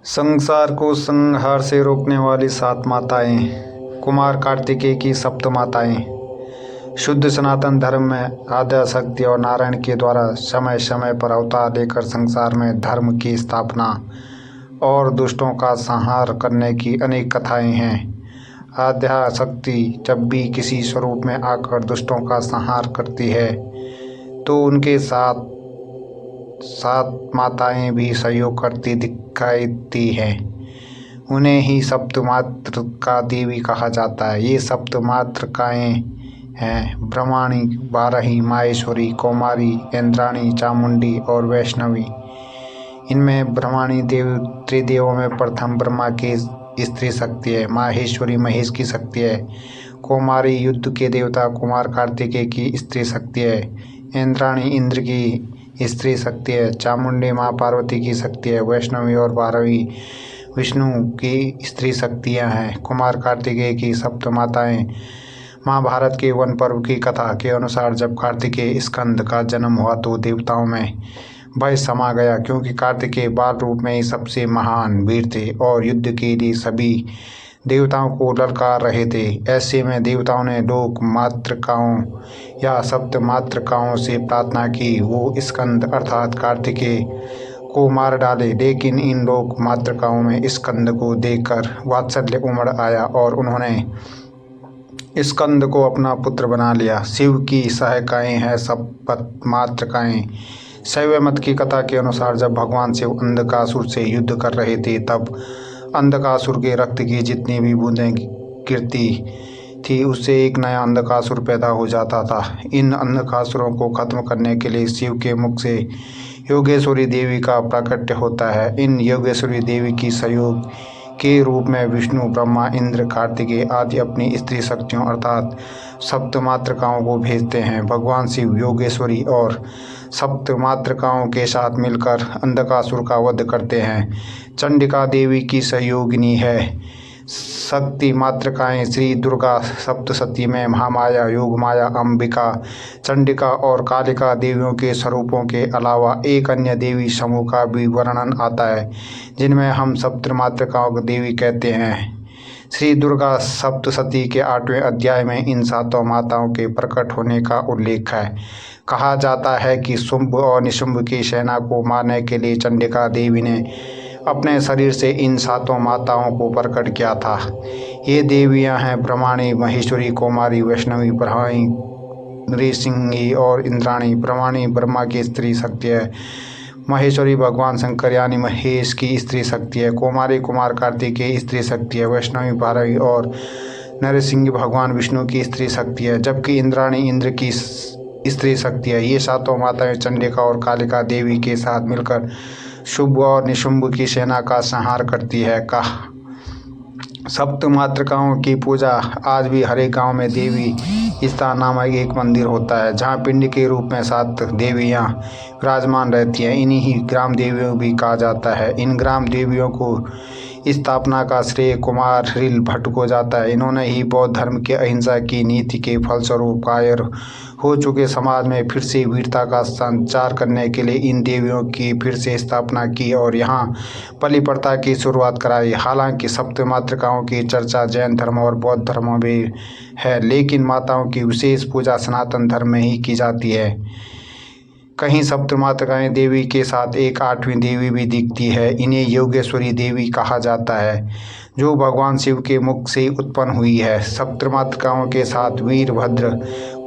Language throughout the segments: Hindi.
संसार को संहार से रोकने वाली 7 माताएं, कुमार कार्तिकेय की सप्त माताएं। शुद्ध सनातन धर्म में आद्या शक्ति और नारायण के द्वारा समय समय पर अवतार लेकर संसार में धर्म की स्थापना और दुष्टों का संहार करने की अनेक कथाएं हैं। आद्या शक्ति जब भी किसी स्वरूप में आकर दुष्टों का संहार करती है तो उनके साथ 7 माताएं भी सहयोग करती दिखाई दी हैं। उन्हें ही सप्तमातृका देवी कहा जाता है। ये सप्तमातृकाएं हैं ब्रह्माणी, बारही, माहेश्वरी, कौमारी, इंद्राणी, चामुंडी और वैष्णवी। इनमें ब्रह्माणी देव त्रिदेवों में प्रथम ब्रह्मा की स्त्री शक्ति है, माहेश्वरी महेश की शक्ति है, कौमारी युद्ध के देवता कुमार कार्तिकेय की स्त्री शक्ति है, इंद्राणी इंद्र की स्त्री शक्ति है, चामुंडी माँ पार्वती की शक्ति है, वैष्णवी और बारहवीं विष्णु की स्त्री शक्तियाँ हैं। कुमार कार्तिकेय की सप्त माताएं। महाभारत के वन पर्व की कथा के अनुसार जब कार्तिकेय स्कंद का जन्म हुआ तो देवताओं में भय समा गया, क्योंकि कार्तिकेय बाल रूप में ही सबसे महान वीर थे और युद्ध के लिए सभी देवताओं को ललकार रहे थे। ऐसे में देवताओं ने लोक मातृकाओं या सप्त मातृकाओं से प्रार्थना की वो स्कंद अर्थात कार्तिकेय को मार डाले, लेकिन इन लोक मातृकाओं में स्कंद को देखकर वात्सल्य उमड़ आया और उन्होंने स्कंद को अपना पुत्र बना लिया। शिव की सहायिकाएं हैं सप्त मातृकाएं। शैव मत की कथा के अनुसार जब भगवान शिव अंधकासुर से युद्ध कर रहे थे तब अंधकासुर के रक्त की जितनी भी बूंदें गिरती थी उससे एक नया अंधकासुर पैदा हो जाता था। इन अंधकासुरों को खत्म करने के लिए शिव के मुख से योगेश्वरी देवी का प्राकट्य होता है। इन योगेश्वरी देवी की सहयोग के रूप में विष्णु, ब्रह्मा, इंद्र, कार्तिकेय आदि अपनी स्त्री शक्तियों अर्थात सप्त मातृकाओं को भेजते हैं। भगवान शिव योगेश्वरी और सप्त मातृकाओं के साथ मिलकर अंधकासुर का वध करते हैं। चंडिका देवी की सहयोगिनी है। शक्ति मातृकाएं श्री दुर्गा सप्तशती में महामाया, योगमाया, अंबिका, चंडिका और कालिका देवियों के स्वरूपों के अलावा एक अन्य देवी समूह का भी वर्णन आता है जिनमें हम सप्त मातृकाओं को देवी कहते हैं। श्री दुर्गा सप्तशती के 8वें अध्याय में इन 7 माताओं के प्रकट होने का उल्लेख है। कहा जाता है कि शुंभ और निशुंभ की सेना को मारने के लिए चंडिका देवी ने अपने शरीर से इन 7 माताओं को प्रकट किया था। ये देवियां हैं ब्रह्माणी, महेश्वरी, कौमारी, वैष्णवी, बरहाई, नृसिंही और इंद्राणी। ब्रह्माणी ब्रह्मा की स्त्री शक्ति है, महेश्वरी भगवान शंकर यानी महेश की स्त्री शक्ति है, कौमारी कुमार कार्तिकेय स्त्री शक्ति है, वैष्णवी बारहवीं और नरसिंह भगवान विष्णु की स्त्री शक्ति है, जबकि इंद्राणी इंद्र की स्त्री शक्ति है। ये 7 माताएं चंडिका और कालिका देवी के साथ मिलकर शुंभ और निशुंभ की सेना का संहार करती है। सप्त मातृकाओं की पूजा आज भी हर एक गाँव में देवी स्थान नामक एक मंदिर होता है जहाँ पिंड के रूप में 7 देवियाँ विराजमान रहती हैं। इन्हीं ही ग्राम देवियों भी कहा जाता है। इन ग्राम देवियों को स्थापना का श्रेय कुमार रिल भट्ट को जाता है। इन्होंने ही बौद्ध धर्म के अहिंसा की नीति के फलस्वरूप कायर हो चुके समाज में फिर से वीरता का संचार करने के लिए इन देवियों की फिर से स्थापना की और यहाँ बलि प्रथा की शुरुआत कराई। हालांकि सप्त मातृकाओं की चर्चा जैन धर्म और बौद्ध धर्म में है, लेकिन माताओं की विशेष पूजा सनातन धर्म में ही की जाती है। कहीं सप्त मातृकाएं देवी के साथ एक 8वीं देवी भी दिखती है। इन्हें योगेश्वरी देवी कहा जाता है जो भगवान शिव के मुख से उत्पन्न हुई है। सप्त मातृकाओं के साथ वीरभद्र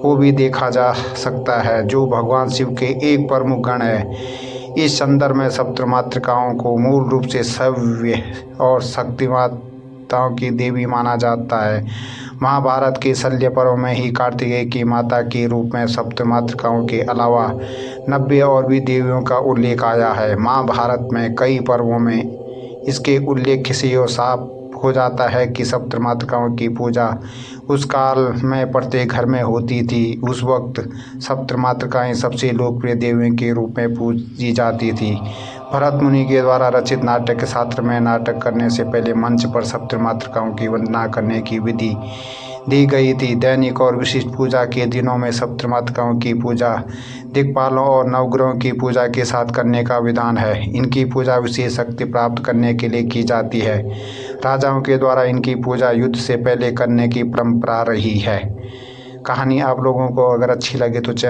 को भी देखा जा सकता है जो भगवान शिव के एक प्रमुख गण है। इस संदर्भ में सप्त मातृकाओं को मूल रूप से शैव और शक्ति माताओं की देवी माना जाता है। महाभारत के शल्य पर्व में ही कार्तिकेय की माता के रूप में सप्त मातृकाओं के अलावा 90 और भी देवियों का उल्लेख आया है। महाभारत में कई पर्वों में इसके उल्लेख से यह साफ हो जाता है कि सप्त मातृकाओं की पूजा उस काल में प्रत्येक घर में होती थी। उस वक्त सप्त मातृकाएं सबसे लोकप्रिय देवियों के रूप में पूजी जाती थी। भरत मुनि के द्वारा रचित नाट्य शास्त्र में नाटक करने से पहले मंच पर सप्तमातृकाओं की वंदना करने की विधि दी गई थी। दैनिक और विशिष्ट पूजा के दिनों में सप्तमातृकाओं की पूजा दिक्पालों और नवग्रहों की पूजा के साथ करने का विधान है। इनकी पूजा विशेष शक्ति प्राप्त करने के लिए की जाती है। राजाओं के द्वारा इनकी पूजा युद्ध से पहले करने की परंपरा रही है। कहानी आप लोगों को अगर अच्छी लगे तो चैनल